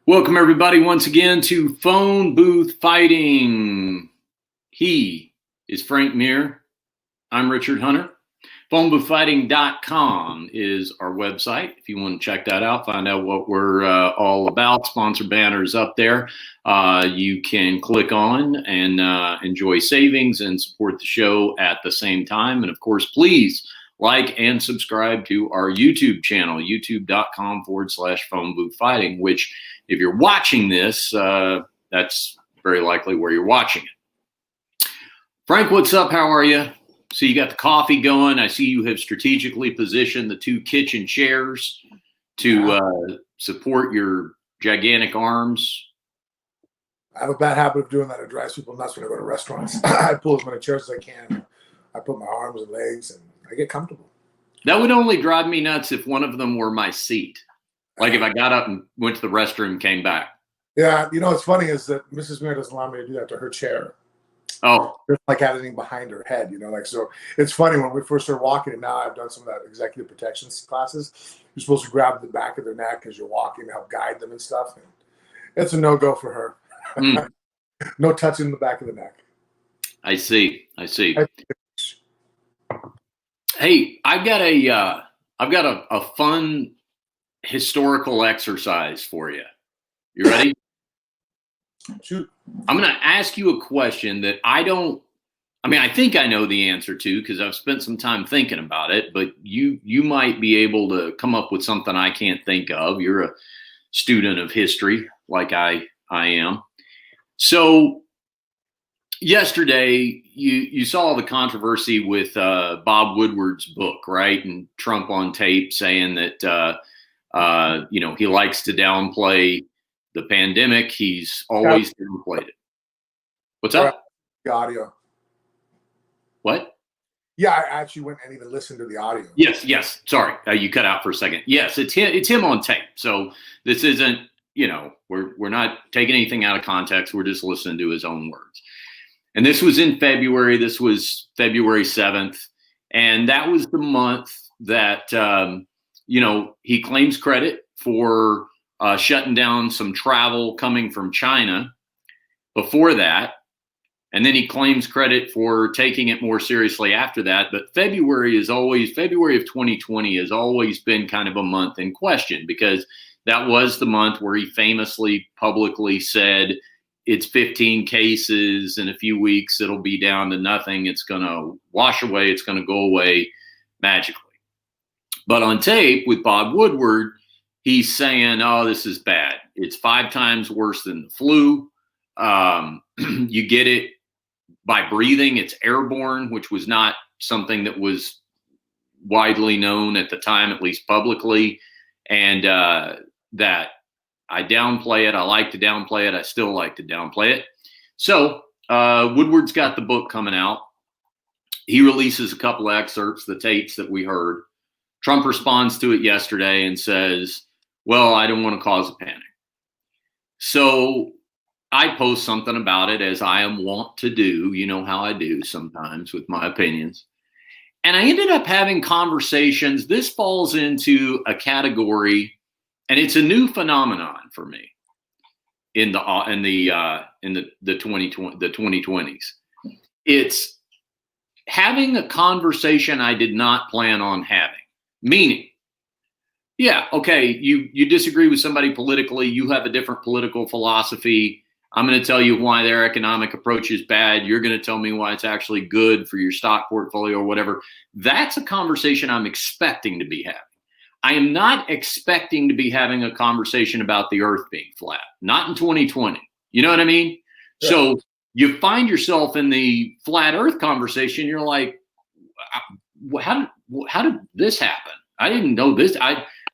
Welcome, everybody, once again to Phone Booth Fighting. He is Frank Muir. I'm Richard Hunter. Phoneboothfighting.com is our website. If you want to check that out, find out what we're all about. Sponsor banners up there. You can click on and enjoy savings and support the show at the same time. And of course, please like and subscribe to our YouTube channel, youtube.com/phoneboothfighting, which if you're watching this, that's very likely where you're watching it. Frank, what's up? How are you? So you got the coffee going. I see you have strategically positioned the two kitchen chairs to support your gigantic arms. I have a bad habit of doing that. It drives people nuts when I go to restaurants. I pull as many chairs as I can. I put my arms and legs, and I get comfortable. That would only drive me nuts if one of them were my seat. Like if I got up and went to the restroom and came back. Yeah, you know what's funny is that Mrs. Muir doesn't allow me to do that to her chair. Oh. There's like anything behind her head, so it's funny when we first started walking, and now I've done some of that executive protection classes. You're supposed to grab the back of their neck as you're walking to help guide them and stuff. And it's a no-go for her. No touching the back of the neck. I see. Hey, I've got a fun historical exercise for you. You ready? Shoot. I'm going to ask you a question that I think I know the answer to because I've spent some time thinking about it, but you might be able to come up with something I can't think of. You're a student of history like I am. So yesterday you saw the controversy with Bob Woodward's book, right? And Trump on tape saying that he likes to downplay the pandemic. He's always downplayed it. What's up? The audio. What? Yeah, I actually went and even listened to the audio. Yes. Sorry, you cut out for a second. Yes, it's him on tape. So this isn't, we're not taking anything out of context. We're just listening to his own words. And this was in February. This was February 7th. And that was the month that, he claims credit for shutting down some travel coming from China before that. And then he claims credit for taking it more seriously after that. But February of 2020 has always been kind of a month in question because that was the month where he famously publicly said, it's 15 cases in a few weeks. It'll be down to nothing. It's going to wash away. It's going to go away magically. But on tape with Bob Woodward, he's saying, oh, this is bad. It's 5 times worse than the flu. You get it by breathing. It's airborne, which was not something that was widely known at the time, at least publicly. And that I downplay it. I like to downplay it. I still like to downplay it. So Woodward's got the book coming out. He releases a couple of excerpts, the tapes that we heard. Trump responds to it yesterday and says, well, I don't want to cause a panic. So I post something about it as I am wont to do. You know how I do sometimes with my opinions. And I ended up having conversations. This falls into a category, and it's a new phenomenon for me in the 2020s. It's having a conversation I did not plan on having. Meaning, yeah, okay, you disagree with somebody politically, you have a different political philosophy. I'm going to tell you why their economic approach is bad. You're going to tell me why it's actually good for your stock portfolio or whatever. That's a conversation I'm expecting to be having. I am not expecting to be having a conversation about the earth being flat, not in 2020. You know what I mean? Yeah. So you find yourself in the flat earth conversation. You're like, how did this happen? I didn't know this.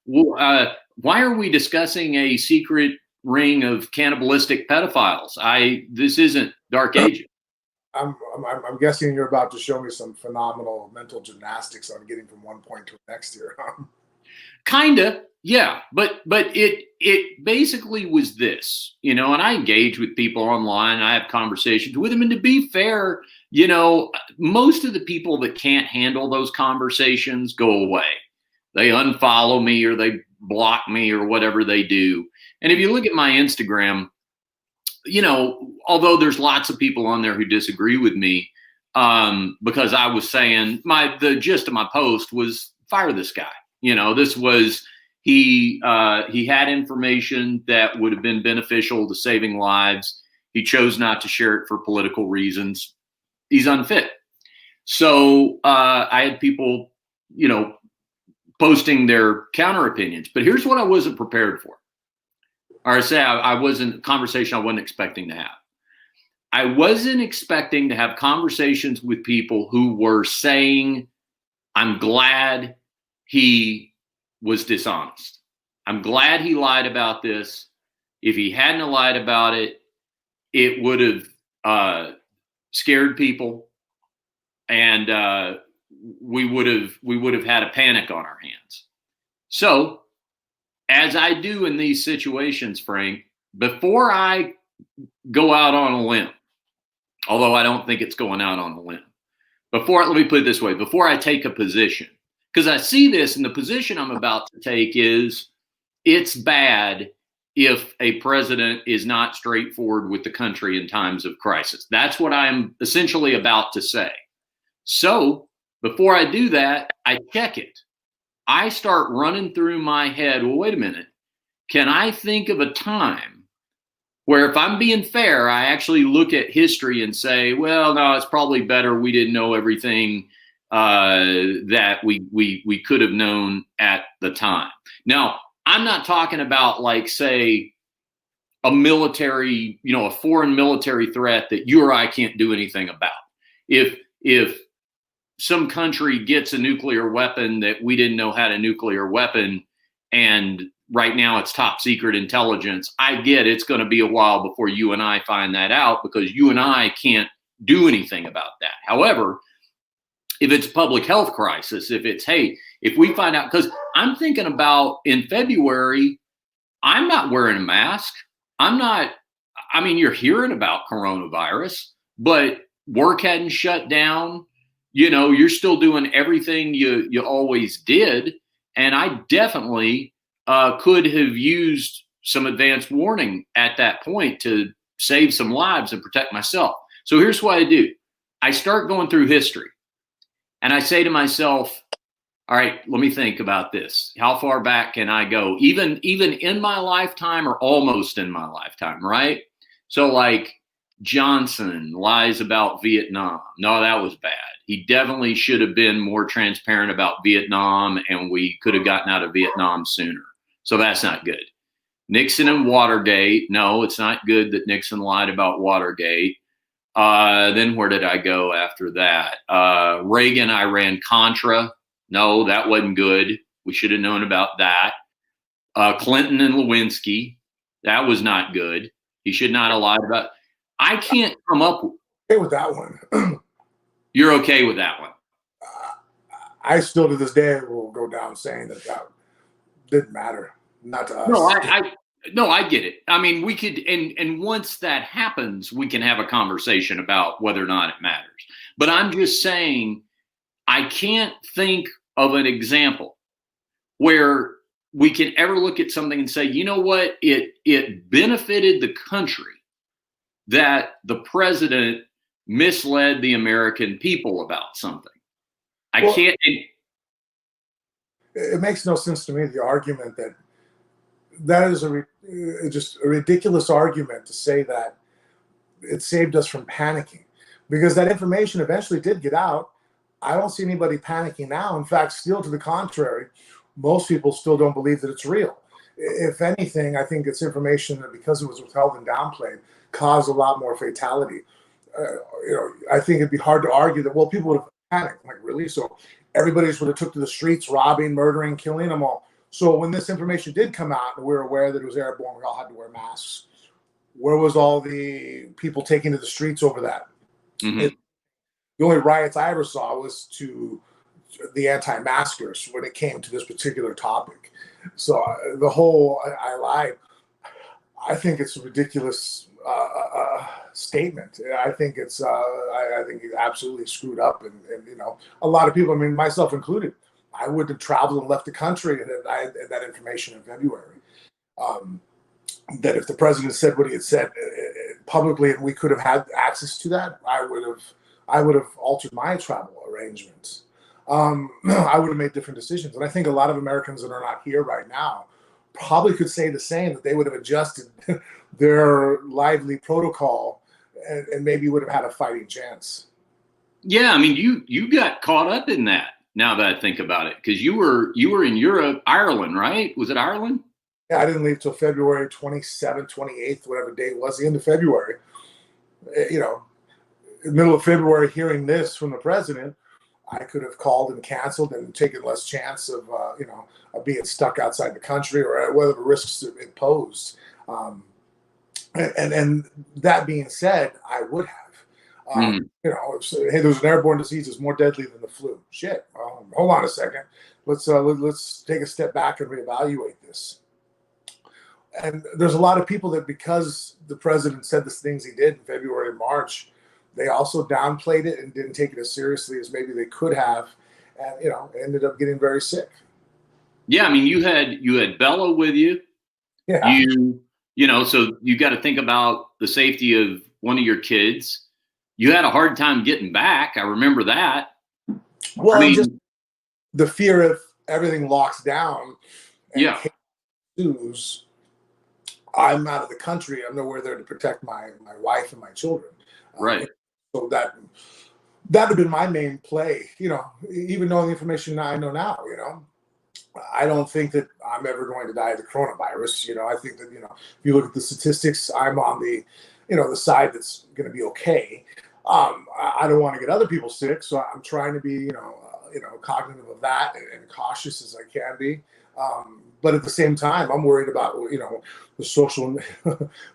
Why are we discussing a secret ring of cannibalistic pedophiles? This isn't Dark Ages. I'm guessing you're about to show me some phenomenal mental gymnastics on getting from one point to the next here. Kinda, yeah. But it basically was this, and I engage with people online. I have conversations with them. And to be fair, most of the people that can't handle those conversations go away. They unfollow me or they block me or whatever they do. And if you look at my Instagram, although there's lots of people on there who disagree with me, because I was saying the gist of my post was fire this guy. This was he had information that would have been beneficial to saving lives. He chose not to share it for political reasons. He's unfit. So I had people, posting their counter opinions. But here's what I wasn't prepared for. Or I say I wasn't a conversation I wasn't expecting to have. I wasn't expecting to have conversations with people who were saying, I'm glad he was dishonest. I'm glad he lied about this. If he hadn't lied about it, it would have scared people, and we would have had a panic on our hands. So, as I do in these situations, Frank, before I go out on a limb, although I don't think it's going out on a limb, let me put it this way, before I take a position, because I see this, and the position I'm about to take is it's bad if a president is not straightforward with the country in times of crisis. That's what I'm essentially about to say. So before I do that, I check it. I start running through my head, well, wait a minute. Can I think of a time where, if I'm being fair, I actually look at history and say, well, no, it's probably better we didn't know everything that we could have known at the time. Now, I'm not talking about, like, say, a military, a foreign military threat that you or I can't do anything about. If some country gets a nuclear weapon that we didn't know had a nuclear weapon, and right now it's top secret intelligence, I get it's going to be a while before you and I find that out, because you and I can't do anything about that. However, if it's a public health crisis, if it's, hey, if we find out, because I'm thinking about in February, I'm not wearing a mask. You're hearing about coronavirus, but work hadn't shut down. You're still doing everything you always did. And I definitely could have used some advance warning at that point to save some lives and protect myself. So here's what I do. I start going through history, and I say to myself, all right, let me think about this. How far back can I go? Even in my lifetime, or almost in my lifetime, right? So, like, Johnson lies about Vietnam. No, that was bad. He definitely should have been more transparent about Vietnam, and we could have gotten out of Vietnam sooner. So that's not good. Nixon and Watergate. No, it's not good that Nixon lied about Watergate. Then where did I go after that? Reagan, Iran-Contra. No, that wasn't good. We should have known about that. Clinton and Lewinsky. That was not good. He should not have lied about. I can't come up with that one. You're okay with that one? I still, to this day, will go down saying that didn't matter. Not to us. No, I get it. I mean, we could, and once that happens, we can have a conversation about whether or not it matters. But I'm just saying, I can't think of an example where we can ever look at something and say, you know what, it benefited the country that the president misled the American people about something. I can't. It makes no sense to me, the argument that is just a ridiculous argument to say that it saved us from panicking, because that information eventually did get out. I don't see anybody panicking now. In fact, still to the contrary, most people still don't believe that it's real. If anything, I think it's information that, because it was withheld and downplayed, caused a lot more fatality. I think it'd be hard to argue that, well, people would have panicked. Like, really? So everybody just would have took to the streets, robbing, murdering, killing them all. So when this information did come out and we were aware that it was airborne, we all had to wear masks. Where was all the people taking to the streets over that? Mm-hmm. The only riots I ever saw was to the anti-maskers when it came to this particular topic. So the whole I lied, I think it's a ridiculous statement. I think it's I think he absolutely screwed up, and a lot of people, I mean, myself included, I wouldn't have traveled and left the country and I had that information in February. that if the president said what he had said publicly and we could have had access to that, I would have altered my travel arrangements. I would have made different decisions. And I think a lot of Americans that are not here right now probably could say the same, that they would have adjusted their lively protocol and maybe would have had a fighting chance. Yeah, I mean, you got caught up in that. Now that I think about it, because you were in Europe, Ireland, right? Was it Ireland? Yeah, I didn't leave till February 27th, 28th, whatever date it was, the end of February. You know, in the middle of February, hearing this from the president, I could have called and canceled and taken less chance of, of being stuck outside the country or whatever risks it posed. And that being said, I would have. Hey, there's an airborne disease that's more deadly than the flu. Shit. Hold on a second. Let's take a step back and reevaluate this. And there's a lot of people that, because the president said the things he did in February and March, they also downplayed it and didn't take it as seriously as maybe they could have, and ended up getting very sick. Yeah, I mean, you had Bella with you. Yeah. So you got to think about the safety of one of your kids. You had a hard time getting back. I remember that. Well, just the fear if everything locks down and ensues, I'm out of the country. I'm nowhere there to protect my wife and my children. Right. So that would have been my main play. Even knowing the information I know now, I don't think that I'm ever going to die of the coronavirus. I think that, if you look at the statistics, I'm on the, the side that's going to be okay. I don't want to get other people sick, so I'm trying to be, cognitive of that and cautious as I can be. But at the same time, I'm worried about, the social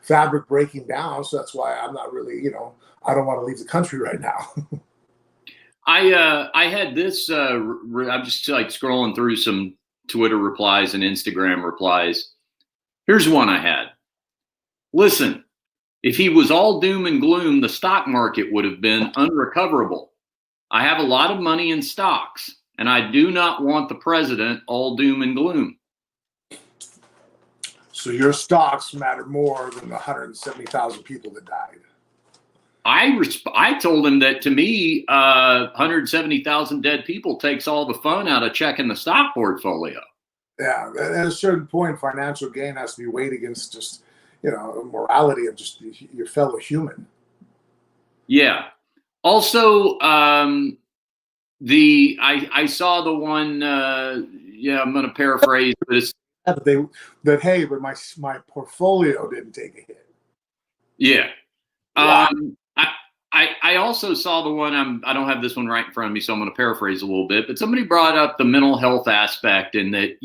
fabric breaking down. So that's why I'm not really, I don't want to leave the country right now. I had this, I'm just like scrolling through some Twitter replies and Instagram replies. Here's one I had. Listen, if he was all doom and gloom, the stock market would have been unrecoverable. I have a lot of money in stocks, and I do not want the president all doom and gloom. So your stocks matter more than the 170,000 people that died. I told him that, to me, 170,000 dead people takes all the fun out of checking the stock portfolio. Yeah, at a certain point, financial gain has to be weighed against just, morality of just your fellow human. Yeah. Also, I saw the one. I'm going to paraphrase, but it's but my portfolio didn't take a hit. Yeah. Wow. I also saw the one. I don't have this one right in front of me, so I'm going to paraphrase a little bit. But somebody brought up the mental health aspect and that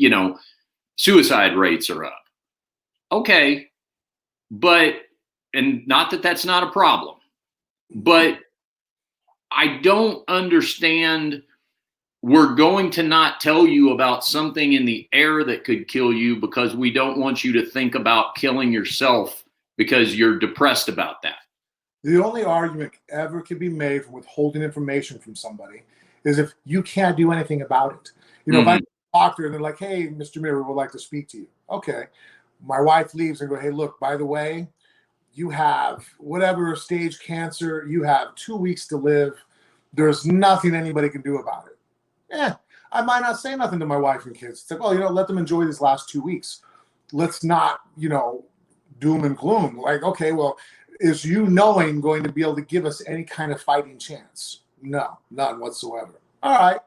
suicide rates are up. Okay, and not that that's not a problem, but I don't understand. We're going to not tell you about something in the air that could kill you because we don't want you to think about killing yourself because you're depressed about that. The only argument ever can be made for withholding information from somebody is if you can't do anything about it. If I go to a doctor and they're like, hey, Mr. Mirror would like to speak to you. Okay. My wife leaves and go, hey, look, by the way, you have whatever stage cancer, you have 2 weeks to live. There's nothing anybody can do about it. I might not say nothing to my wife and kids. It's like, let them enjoy these last 2 weeks. Let's not, doom and gloom. Like, okay, well, is knowing going to be able to give us any kind of fighting chance? No, none whatsoever. All right.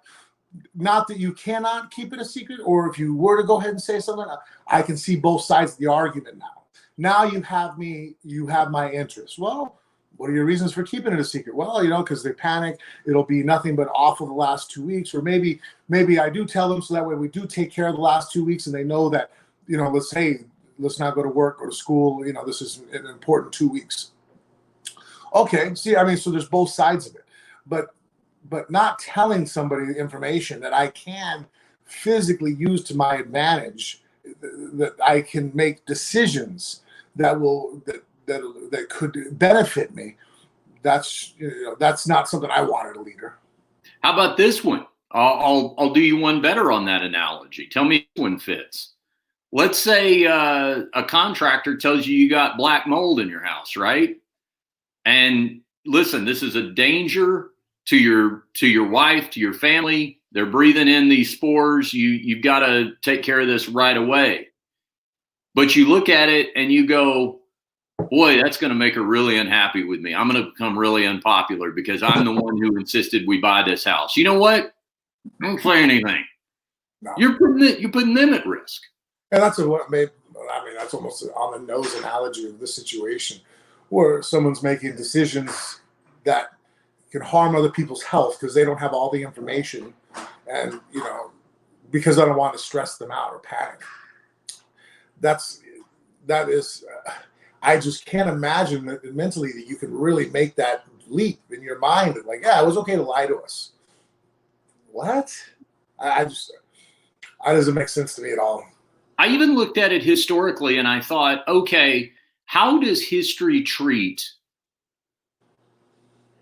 Not that you cannot keep it a secret, or if you were to go ahead and say something, I can see both sides of the argument now. Now you have my interest. Well, what are your reasons for keeping it a secret? Well, because they panic. It'll be nothing but awful the last 2 weeks. Or maybe I do tell them so that way we do take care of the last 2 weeks and they know that, let's not go to work or to school. This is an important 2 weeks. Okay. See, so there's both sides of it. But not telling somebody the information that I can physically use to my advantage, that I can make decisions that could benefit me. That's not something I wanted a leader. How about this one? I'll do you one better on that analogy. Tell me if this one fits. let's say a contractor tells you got black mold in your house, right? And listen, this is a danger to your wife, to your family. They're breathing in these spores. You've got to take care of this right away. But you look at it and you go, boy, that's going to make her really unhappy with me. I'm going to become really unpopular because I'm the one who insisted we buy this house. You know what? Don't say anything. No. You're putting them at risk. And that's what made, I mean, that's almost an on the nose analogy of this situation where someone's making decisions that can harm other people's health because they don't have all the information and, you know, because I don't want to stress them out or panic. That is, I just can't imagine that mentally that you can really make that leap in your mind that like, yeah, it was okay to lie to us. What? That doesn't make sense to me at all. I even looked at it historically and I thought, okay, how does history treat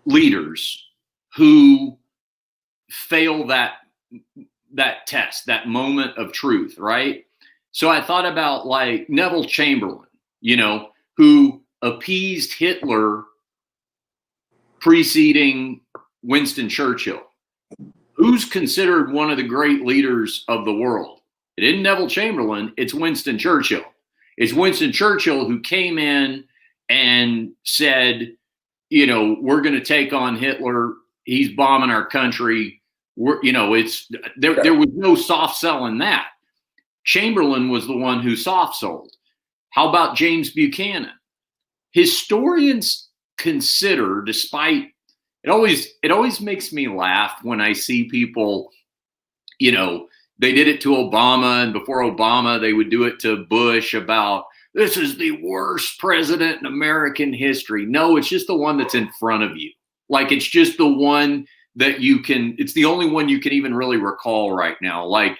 leaders who fail that test, that moment of truth, right? So I thought about like Neville Chamberlain, you know, who appeased Hitler preceding Winston Churchill, who's considered one of the great leaders of the world. It isn't Neville Chamberlain, it's Winston Churchill. It's Winston Churchill who came in and said, you know, we're going to take on Hitler. He's bombing our country. There was no soft selling that. Chamberlain was the one who soft sold. How about James Buchanan? Historians consider, despite it always makes me laugh when I see people, you know, they did it to Obama, and before Obama, they would do it to Bush about this is the worst president in American history. No, it's just the one that's in front of you. Like, it's just the one that it's the only one you can even really recall right now. Like,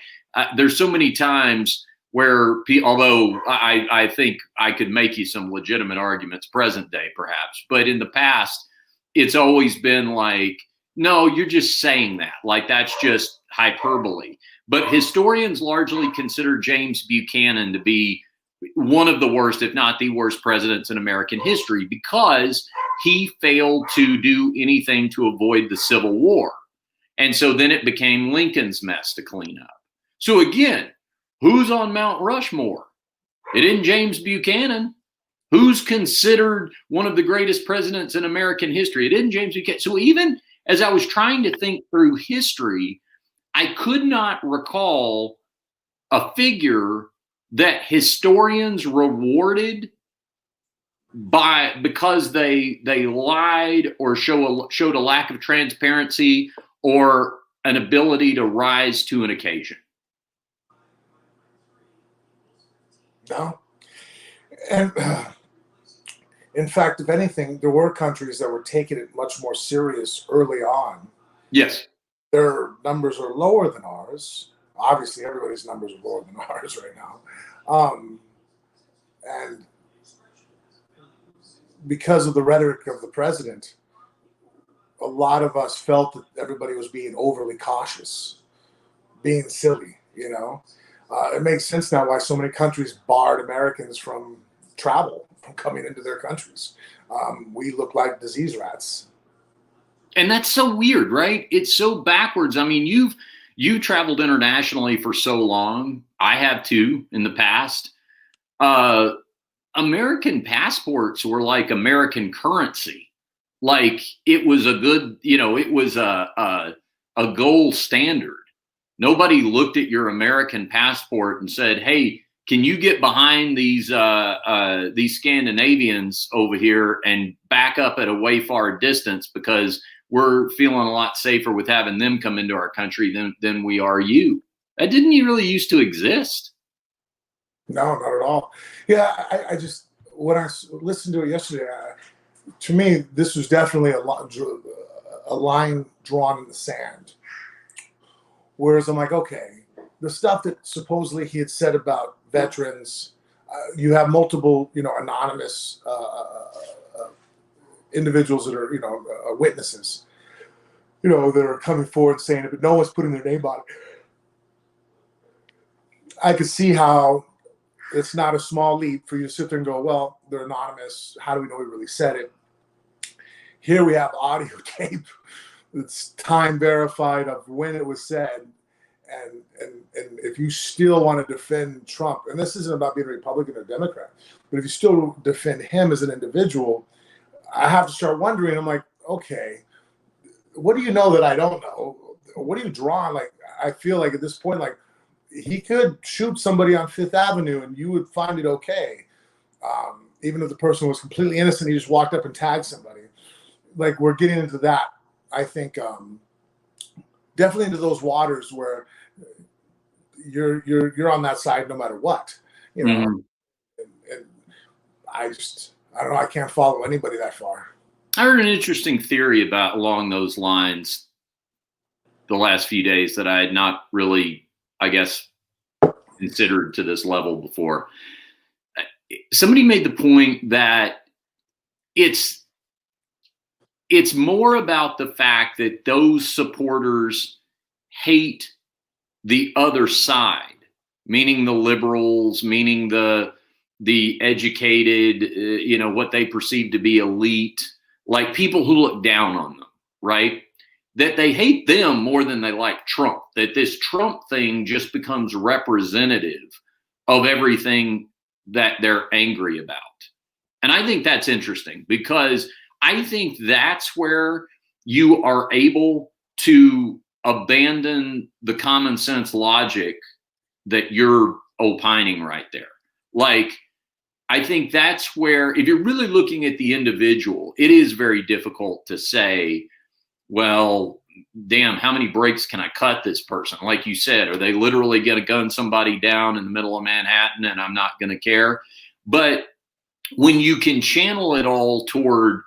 there's so many times where, although I think I could make you some legitimate arguments present day, perhaps, but in the past, it's always been like, no, you're just saying that. Like, that's just hyperbole. But historians largely consider James Buchanan to be one of the worst, if not the worst, presidents in American history because he failed to do anything to avoid the Civil War. And so then it became Lincoln's mess to clean up. So again, who's on Mount Rushmore? It isn't James Buchanan. Who's considered one of the greatest presidents in American history? It isn't James Buchanan. So even as I was trying to think through history, I could not recall a figure that historians rewarded because they lied or showed a lack of transparency or an ability to rise to an occasion. No. And in fact, if anything, there were countries that were taking it much more serious early on. Yes. Their numbers are lower than ours. Obviously, everybody's numbers are lower than ours right now. And because of the rhetoric of the president, a lot of us felt that everybody was being overly cautious, being silly, you know. It makes sense now why so many countries barred Americans from travel, from coming into their countries. We look like disease rats. And that's so weird, right? It's so backwards. I mean, you've traveled internationally for so long. I have too in the past. American passports were like American currency. Like, it was a good, you know, it was a gold standard. Nobody looked at your American passport and said, hey, can you get behind these Scandinavians over here and back up at a way far distance because we're feeling a lot safer with having them come into our country than we are you. That didn't really used to exist. No, not at all. Yeah, I just, when I listened to it yesterday, to me, this was definitely a line drawn in the sand. Whereas I'm like, okay, the stuff that supposedly he had said about veterans, you have multiple, you know, anonymous individuals that are, you know, witnesses, you know, that are coming forward saying it, but no one's putting their name on it. I could see how it's not a small leap for you to sit there and go, well, they're anonymous. How do we know he really said it? Here we have audio tape that's time verified of when it was said. And if you still want to defend Trump, and this isn't about being a Republican or Democrat, but if you still defend him as an individual, I have to start wondering. I'm like, okay, what do you know that I don't know? What are you drawing? Like, I feel like at this point, like, he could shoot somebody on Fifth Avenue and you would find it okay. Even if the person was completely innocent, he just walked up and tagged somebody. Like, we're getting into that, I think, definitely into those waters where you're on that side no matter what, you know. And I don't know, I can't follow anybody that far. I heard an interesting theory about along those lines the last few days that I had not really, I guess, considered to this level before. Somebody made the point that it's more about the fact that those supporters hate the other side, meaning the liberals, meaning the educated, what they perceive to be elite, like people who look down on them, right? That they hate them more than they like Trump, that this Trump thing just becomes representative of everything that they're angry about. And I think that's interesting because I think that's where you are able to abandon the common sense logic that you're opining right there. Like, I think that's where, if you're really looking at the individual, it is very difficult to say, well, damn, how many breaks can I cut this person? Like you said, are they literally going to gun somebody down in the middle of Manhattan and I'm not going to care? But when you can channel it all toward,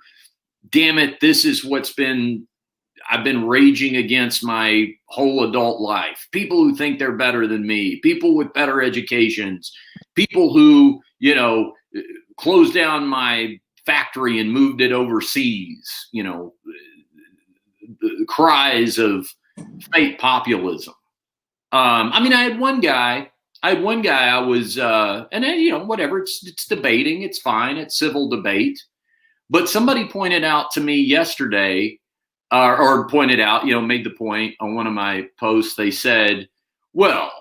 damn it, this is I've been raging against my whole adult life. People who think they're better than me, people with better educations, people who, closed down my factory and moved it overseas, the cries of fake populism. I had one guy I was, and then, whatever, it's debating. It's fine. It's civil debate. But somebody pointed out to me yesterday, or pointed out, made the point on one of my posts. They said, well,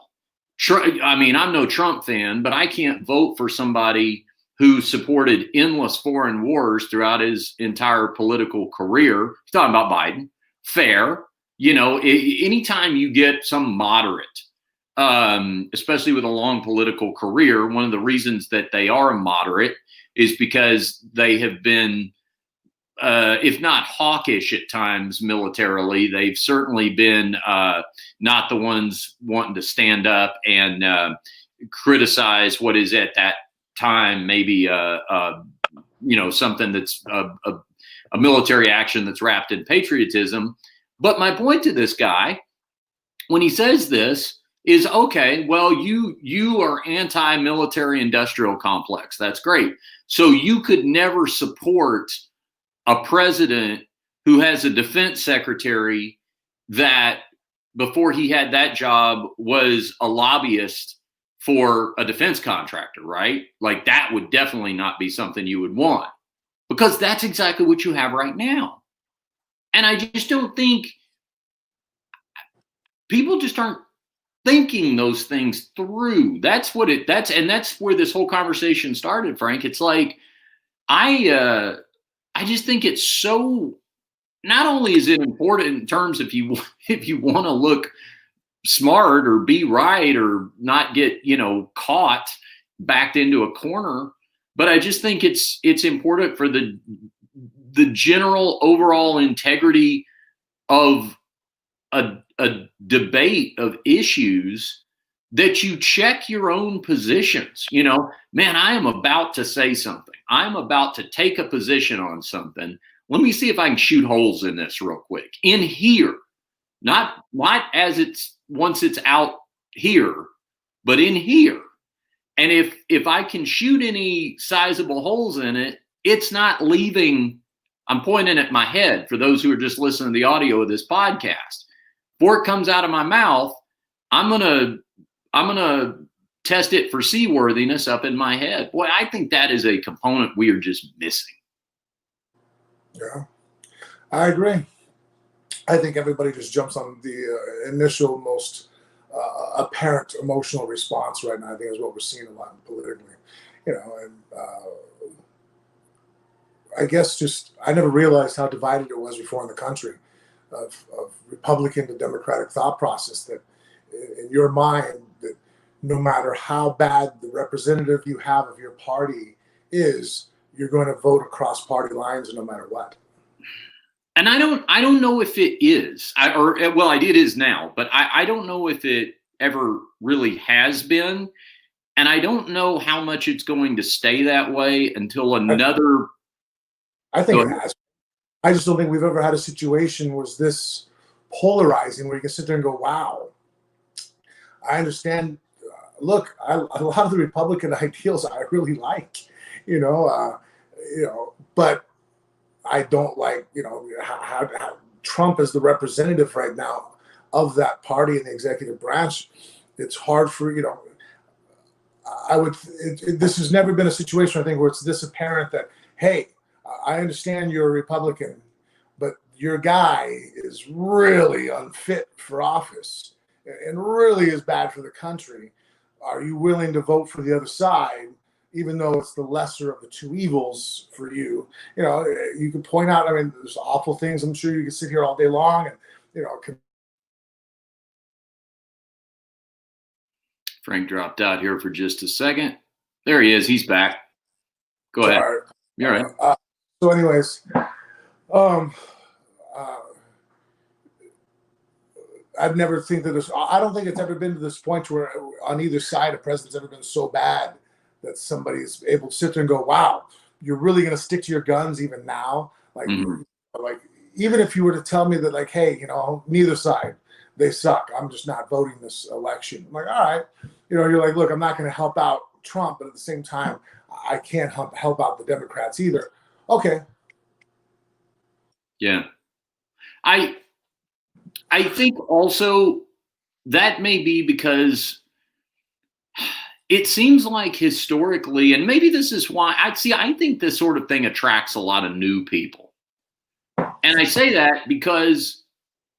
I'm no Trump fan, but I can't vote for somebody who supported endless foreign wars throughout his entire political career. He's talking about Biden. Fair. Anytime you get some moderate, especially with a long political career, one of the reasons that they are moderate is because they have been, if not hawkish at times militarily, they've certainly been not the ones wanting to stand up and criticize what is at that time maybe something that's a military action that's wrapped in patriotism. But my point to this guy, when he says this, is okay, well, you are anti-military industrial complex. That's great. So you could never support a president who has a defense secretary that before he had that job was a lobbyist for a defense contractor, right? Like, that would definitely not be something you would want, because that's exactly what you have right now. And I just don't think people just aren't thinking those things through. That's where this whole conversation started, Frank. It's like, I just think it's so, not only is it important in terms if you want to look smart or be right or not get, caught backed into a corner, but I just think it's important for the general overall integrity of a debate of issues that you check your own positions. Man, I am about to say something. I'm about to take a position on something. Let me see if I can shoot holes in this real quick. In here, not as once it's out here, but in here. And if I can shoot any sizable holes in it, it's not leaving. I'm pointing at my head for those who are just listening to the audio of this podcast. Before it comes out of my mouth, I'm gonna test it for seaworthiness up in my head. Boy, I think that is a component we are just missing. Yeah, I agree. I think everybody just jumps on the initial, most apparent emotional response right now. I think is what we're seeing a lot politically, and I guess just I never realized how divided it was before in the country, of Republican to Democratic thought process. That in your mind, that no matter how bad the representative you have of your party is, you're going to vote across party lines no matter what. And I don't know if it is, it is now, but I don't know if it ever really has been. And I don't know how much it's going to stay that way until another. I think it has. I just don't think we've ever had a situation was this polarizing where you can sit there and go, wow, I understand. Look, a lot of the Republican ideals I really like, but I don't like, how Trump is the representative right now of that party in the executive branch. It's hard for, this has never been a situation, I think, where it's this apparent that, hey, I understand you're a Republican, but your guy is really unfit for office and really is bad for the country. Are you willing to vote for the other side, even though it's the lesser of the two evils for you? You can point out, there's awful things. I'm sure you can sit here all day long and, Frank dropped out here for just a second. There he is. He's back. Go ahead. You're right. So anyways, I've never think that I don't think it's ever been to this point where on either side a president's ever been so bad that somebody's able to sit there and go, wow, you're really going to stick to your guns even now? Like, like even if you were to tell me that, like, hey, neither side, they suck, I'm just not voting this election. I'm like, all right. You're like, look, I'm not going to help out Trump, but at the same time, I can't help out the Democrats either. Okay. Yeah. I think also that may be because it seems like historically, and maybe this is why I think this sort of thing attracts a lot of new people. And I say that because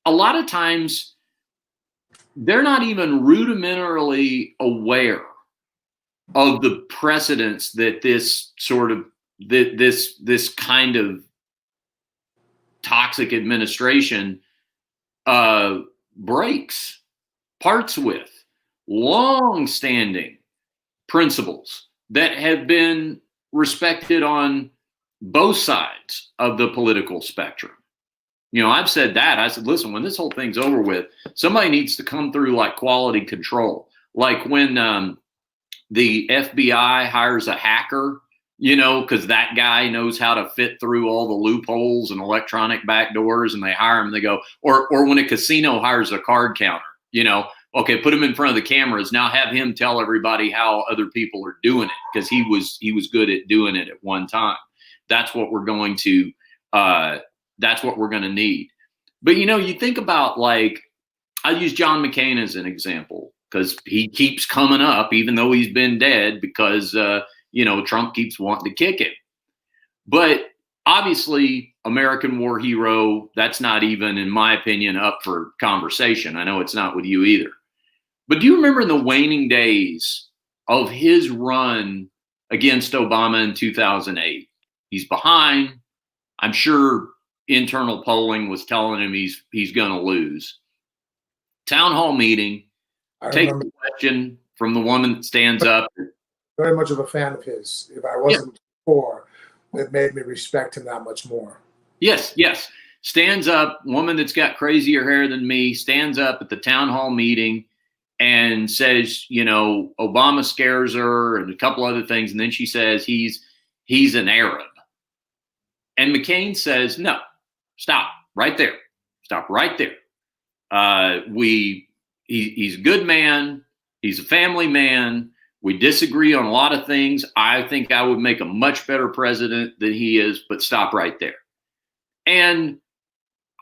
a lot of times they're not even rudimentarily aware of the precedents that this sort of this kind of toxic administration breaks, parts with long-standing principles that have been respected on both sides of the political spectrum. I've said that. I said, listen, when this whole thing's over with, somebody needs to come through like quality control. Like when the FBI hires a hacker, because that guy knows how to fit through all the loopholes and electronic back doors, and they hire him, they go, or when a casino hires a card counter, okay, put him in front of the cameras. Now have him tell everybody how other people are doing it because he was good at doing it at one time. That's what we're going to need. But you think about, like, I use John McCain as an example because he keeps coming up even though he's been dead because Trump keeps wanting to kick him. But obviously, American war hero, that's not even, in my opinion, up for conversation. I know it's not with you either. But do you remember in the waning days of his run against Obama in 2008? He's behind. I'm sure internal polling was telling him he's going to lose. Town hall meeting, take the question from the woman that stands up. Very much of a fan of his. If I wasn't before, it made me respect him that much more. Yes. Stands up, woman that's got crazier hair than me, stands up at the town hall meeting and says, Obama scares her and a couple other things. And then she says he's an Arab. And McCain says, no, stop right there. Stop right there. He's a good man. He's a family man. We disagree on a lot of things. I think I would make a much better president than he is, but stop right there. And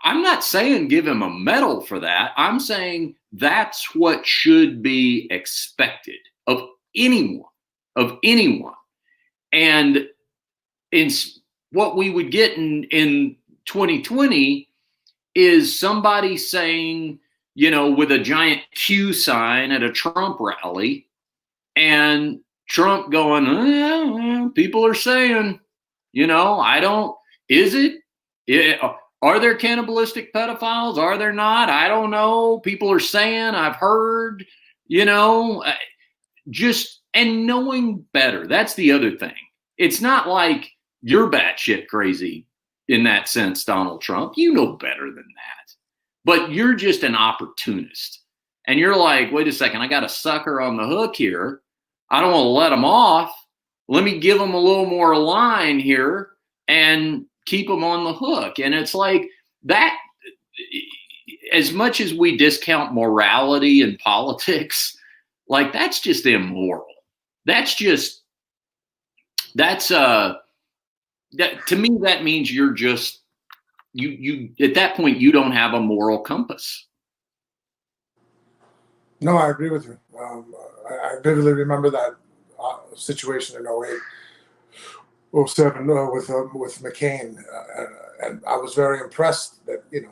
I'm not saying give him a medal for that. I'm saying that's what should be expected of anyone, And what we would get in 2020 is somebody saying, with a giant Q sign at a Trump rally, and Trump going, well, people are saying, I don't, is it, are there cannibalistic pedophiles? Are there not? I don't know. People are saying, I've heard, just, and knowing better. That's the other thing. It's not like you're batshit crazy in that sense, Donald Trump. You know better than that. But you're just an opportunist. And you're like, wait a second, I got a sucker on the hook here. I don't want to let him off. Let me give him a little more line here and keep him on the hook. And it's like that, as much as we discount morality in politics, like that's just immoral. That to me, that means you're just, you at that point, you don't have a moral compass. No, I agree with you. I vividly remember that situation in 08, 07 with McCain. And I was very impressed that, and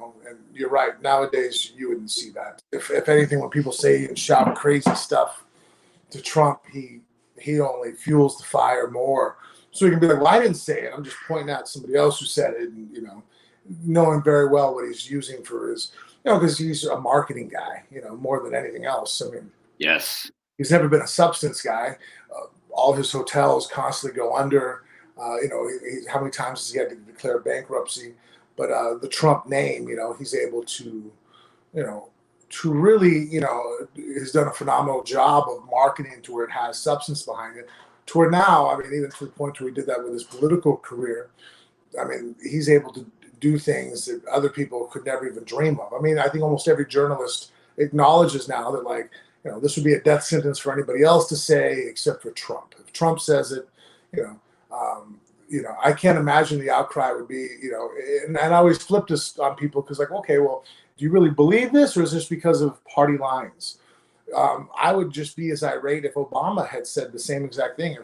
you're right, nowadays you wouldn't see that. If anything, when people say and shout crazy stuff to Trump, he only fuels the fire more. So you can be like, well, I didn't say it. I'm just pointing out somebody else who said it, and, knowing very well what he's using for his, because he's a marketing guy, more than anything else. I mean, yes, he's never been a substance guy. All his hotels constantly go under. How many times has he had to declare bankruptcy? But the Trump name, he's able to, to really, has done a phenomenal job of marketing to where it has substance behind it. To where now, I mean, even to the point where he did that with his political career, I mean, he's able to do things that other people could never even dream of. I mean, I think almost every journalist acknowledges now that, like, this would be a death sentence for anybody else to say except for Trump. If Trump says it, I can't imagine the outcry would be, and I always flip this on people because, like, okay, well, do you really believe this, or is this because of party lines? I would just be as irate if Obama had said the same exact thing.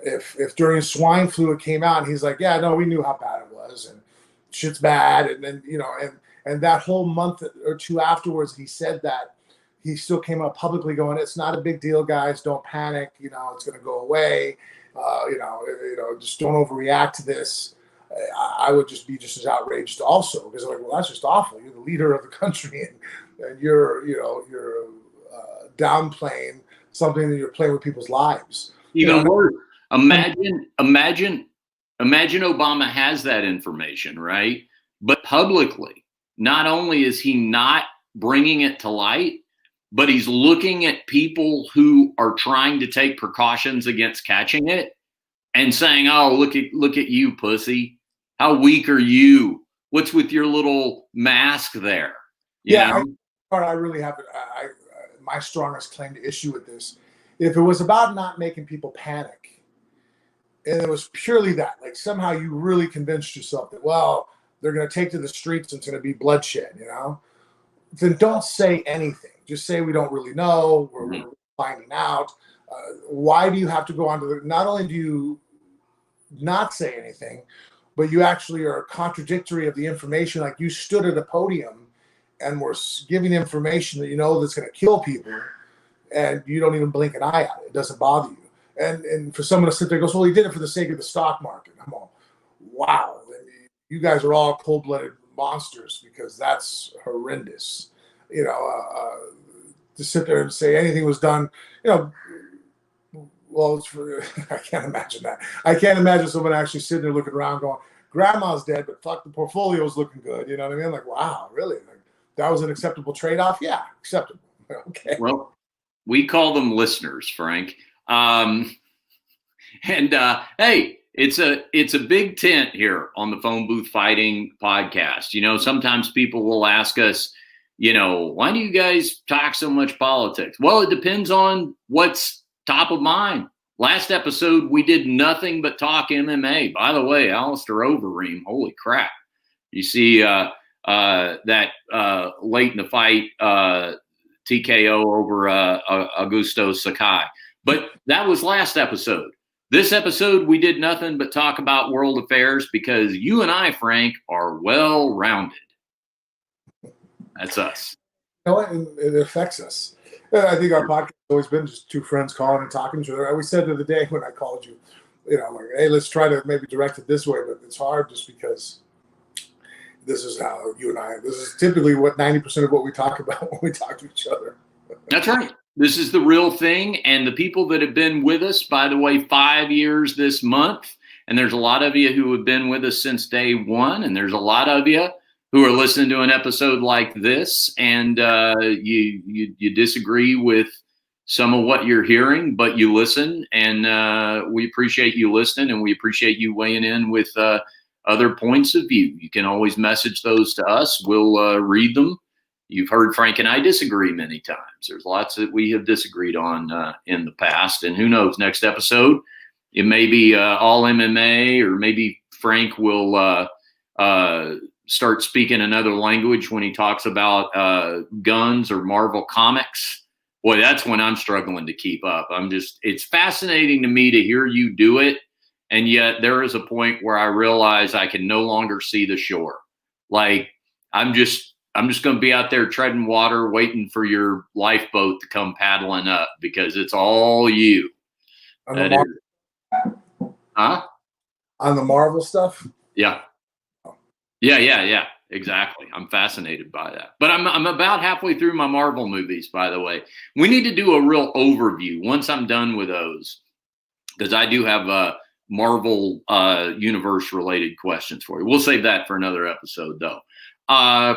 If during swine flu it came out and he's like, yeah, no, we knew how bad it was and shit's bad, and then and that whole month or two afterwards he said that, he still came up publicly going, it's not a big deal, guys, don't panic, it's going to go away, just don't overreact to this. I would just be just as outraged also, because I'm like, well, that's just awful. You're the leader of the country, and you're downplaying something that you're playing with people's lives. Even worse. Imagine Obama has that information, right? But publicly, not only is he not bringing it to light, but he's looking at people who are trying to take precautions against catching it and saying, oh, look at you, pussy. How weak are you? What's with your little mask there? I really have my strongest claim to issue with this. If it was about not making people panic, and it was purely that, like somehow you really convinced yourself that, well, they're going to take to the streets and it's going to be bloodshed, then don't say anything. Just say we don't really know. We're finding out. Why do you have to go on to not only do you not say anything, but you actually are contradictory of the information. Like you stood at a podium and were giving information that that's going to kill people, and you don't even blink an eye at it. It doesn't bother you. And for someone to sit there and go, well, he did it for the sake of the stock market. I'm all, wow. You guys are all cold-blooded monsters, because that's horrendous. To sit there and say anything was done, well, I can't imagine that. I can't imagine someone actually sitting there looking around going, grandma's dead, but fuck, the portfolio's looking good. You know what I mean? Like, wow, really? Like, that was an acceptable trade-off? Yeah, acceptable. Okay. Well, we call them listeners, Frank. Hey, it's a big tent here on the Phone Booth Fighting podcast. Sometimes people will ask us, why do you guys talk so much politics? Well, it depends on what's top of mind. Last episode, we did nothing but talk MMA. By the way, Alistair Overeem, holy crap. You see that late in the fight, TKO over Augusto Sakai. But that was last episode. This episode, we did nothing but talk about world affairs because you and I, Frank, are well-rounded. That's us. You know what? It affects us. I think our podcast has always been just two friends calling and talking to each other. I always said the other day when I called you, like, hey, let's try to maybe direct it this way, but it's hard just because this is how you and I, this is typically what 90% of what we talk about when we talk to each other. That's right. This is the real thing. And the people that have been with us, by the way, 5 years this month, and there's a lot of you who have been with us since day one, and there's a lot of you who are listening to an episode like this, and you disagree with some of what you're hearing, but you listen, and we appreciate you listening, and we appreciate you weighing in with other points of view. You can always message those to us. We'll read them. You've heard Frank and I disagree many times. There's lots that we have disagreed on in the past, and who knows, next episode, it may be all MMA, or maybe Frank will start speaking another language when he talks about guns or Marvel comics. Boy, that's when I'm struggling to keep up. It's fascinating to me to hear you do it. And yet there is a point where I realize I can no longer see the shore. Like I'm just going to be out there treading water, waiting for your lifeboat to come paddling up because it's all you. Huh? On the Marvel stuff? Yeah. Yeah. Exactly. I'm fascinated by that. But I'm about halfway through my Marvel movies, by the way. We need to do a real overview once I'm done with those, because I do have Marvel universe related questions for you. We'll save that for another episode, though.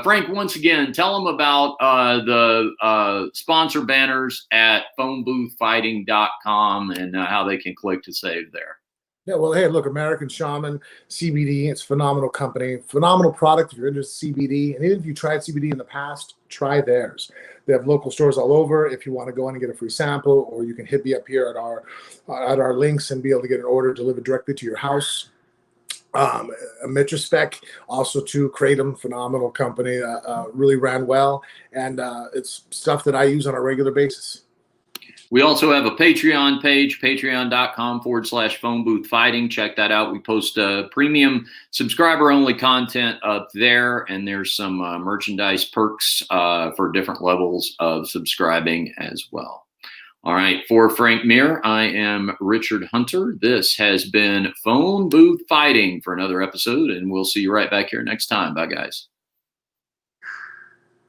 Frank, once again, tell them about the sponsor banners at phoneboothfighting.com and how they can click to save there. Yeah, well, hey, look, American Shaman, CBD, it's a phenomenal company, phenomenal product if you're into CBD. And even if you tried CBD in the past, try theirs. They have local stores all over if you want to go in and get a free sample, or you can hit me up here at our links and be able to get an order delivered directly to your house. Mitrospec, also to Kratom, phenomenal company, really ran well. And it's stuff that I use on a regular basis. We also have a Patreon page, patreon.com/phoneboothfighting. Check that out. We post premium subscriber-only content up there, and there's some merchandise perks for different levels of subscribing as well. All right, for Frank Mir, I am Richard Hunter. This has been Phone Booth Fighting for another episode, and we'll see you right back here next time. Bye, guys.